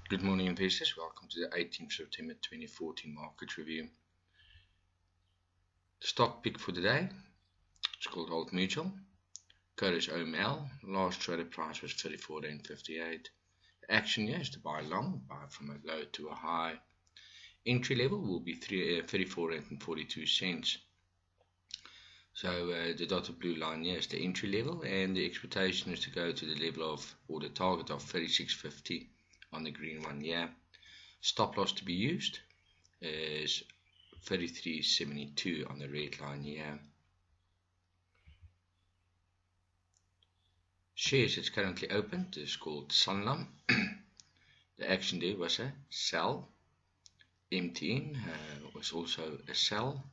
Good morning, investors. Welcome to the 18th September 2014 market review. The stock pick for the day, it's called Old Mutual. Code is OML. Last traded price was 34.58. The action here is to buy long, buy from a low to a high. Entry level will be 34.42 cents. So the dotted blue line here is the entry level, and the expectation is to go to the level of, or the target of 36.50 on the green one here. Stop loss to be used is 33.72 on the red line here. Shares that's currently opened is called Sanlam. The action there was a sell. MTN was also a sell,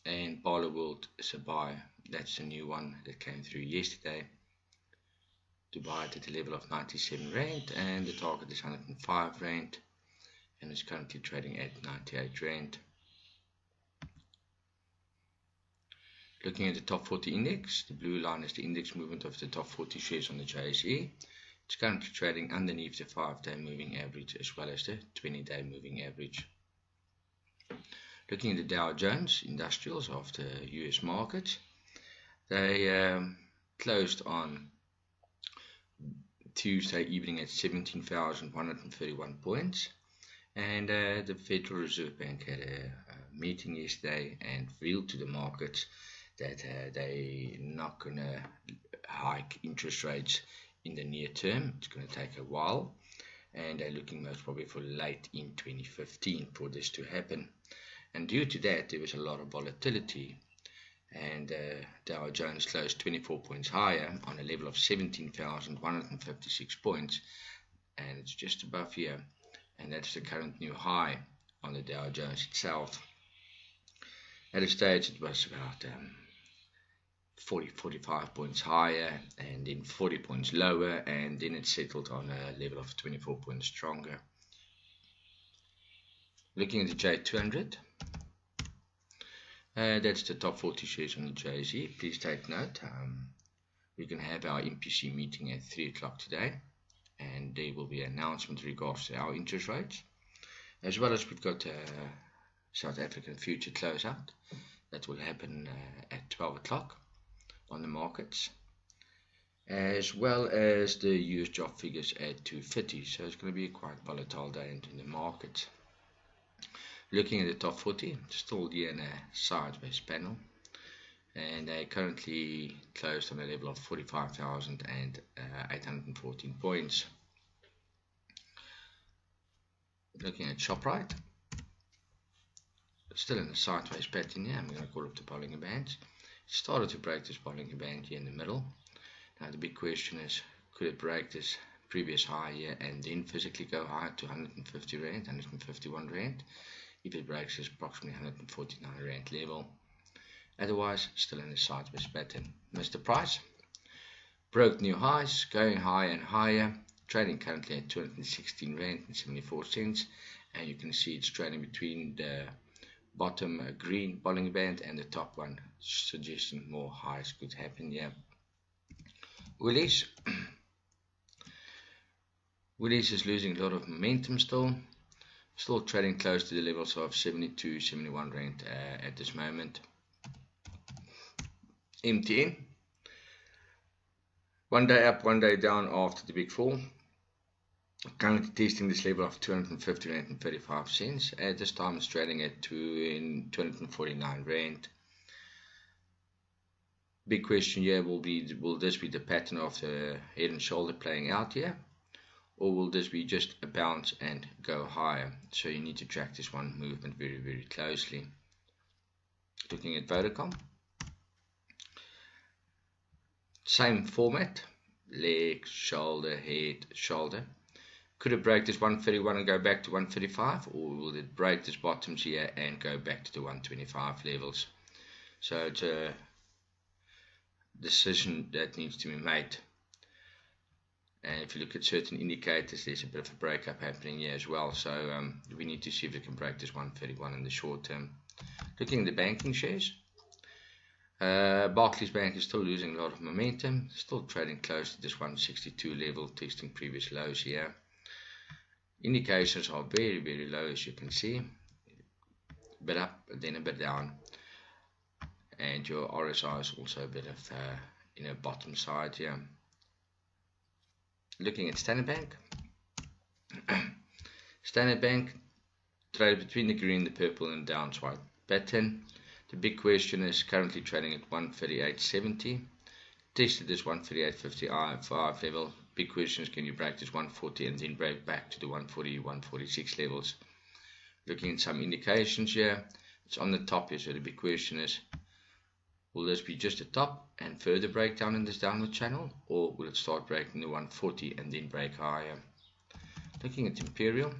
and Barloworld is a buy. That's the new one that came through yesterday. To buy it at the level of 97 Rand, and the target is 105 Rand, and it's currently trading at 98 Rand. Looking at the top 40 index, the blue line is the index movement of the top 40 shares on the JSE. It's currently trading underneath the 5-day moving average as well as the 20-day moving average. Looking at the Dow Jones Industrials of the US market, they closed on Tuesday evening at 17,131 points, and the Federal Reserve Bank had a meeting yesterday and revealed to the markets that they're not going to hike interest rates in the near term. It's going to take a while, and they're looking most probably for late in 2015 for this to happen. And due to that, there was a lot of volatility, and Dow Jones closed 24 points higher on a level of 17,156 points, and it's just above here, and that's the current new high on the Dow Jones itself. At a stage it was about 45 points higher, and then 40 points lower, and then it settled on a level of 24 points stronger. Looking at the J200, that's the top 40 shares on the JSE. Please take note, we're going to have our MPC meeting at 3 o'clock today, and there will be an announcement in regards to our interest rates, as well as we've got South African future closeout that will happen at 12 o'clock on the markets, as well as the US job figures at 2:30. So it's going to be a quite volatile day in the market. Looking at the top 40, still here in a sideways panel, and they currently closed on a level of 45,814 points. Looking at ShopRite, still in a sideways pattern here. I'm going to call up the Bollinger Bands. It started to break this Bollinger Band here in the middle. Now the big question is, could it break this previous high here and then physically go high to 150 Rand, 151 Rand? If it breaks this approximately 149 Rand level. Otherwise, still in the sideways pattern. Mr. Price broke new highs, going higher and higher, trading currently at 216 Rand and 74 cents, and you can see it's trading between the bottom green Bollinger Band and the top one, suggesting more highs could happen here. Woolies is losing a lot of momentum still trading close to the levels of 72, 71 Rand at this moment. MTN, one day up, one day down after the big fall. Currently testing this level of 250 Rand and 35 cents. At this time it's trading at 249 Rand. Big question here will be, will this be the pattern of the head and shoulder playing out here, or will this be just a bounce and go higher? So you need to track this one movement very, very closely. Looking at Vodacom, same format, leg, shoulder, head, shoulder. Could it break this 131 and go back to 135, or will it break this bottoms here and go back to the 125 levels? So it's a decision that needs to be made. And if you look at certain indicators, there's a bit of a breakup happening here as well. So we need to see if it can break this 131 in the short term. Looking at the banking shares, Barclays Bank is still losing a lot of momentum, still trading close to this 162 level, testing previous lows here. Indications are very, very low, as you can see. A bit up, then a bit down. And your RSI is also a bit of bottom side here. Looking at Standard Bank. Standard Bank traded between the green, the purple, and downside pattern. The big question is currently trading at 138.70. Tested this 138.55 level. Big question is, can you break this 140 and then break back to the 140, 146 levels? Looking at some indications here, it's on the top here, so the big question is, will this be just a top and further breakdown in this downward channel, or will it start breaking the 140 and then break higher? Looking at Imperial.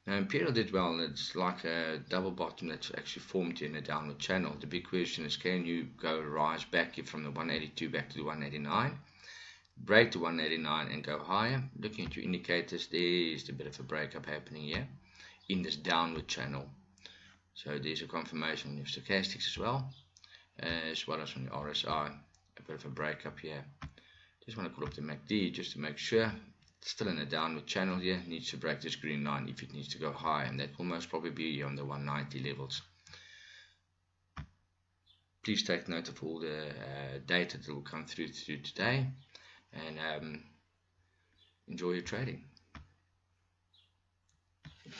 Now Imperial did well. It's like a double bottom that's actually formed in a downward channel. The big question is, can you rise back here from the 182 back to the 189, break the 189 and go higher? Looking at your indicators, there's a bit of a breakup happening here in this downward channel. So there's a confirmation on your stochastics as well as on the RSI. A bit of a breakup here. Just want to pull up the MACD just to make sure. It's still in a downward channel here. Needs to break this green line if it needs to go higher, and that will most probably be on the 190 levels. Please take note of all the data that will come through today, and enjoy your trading.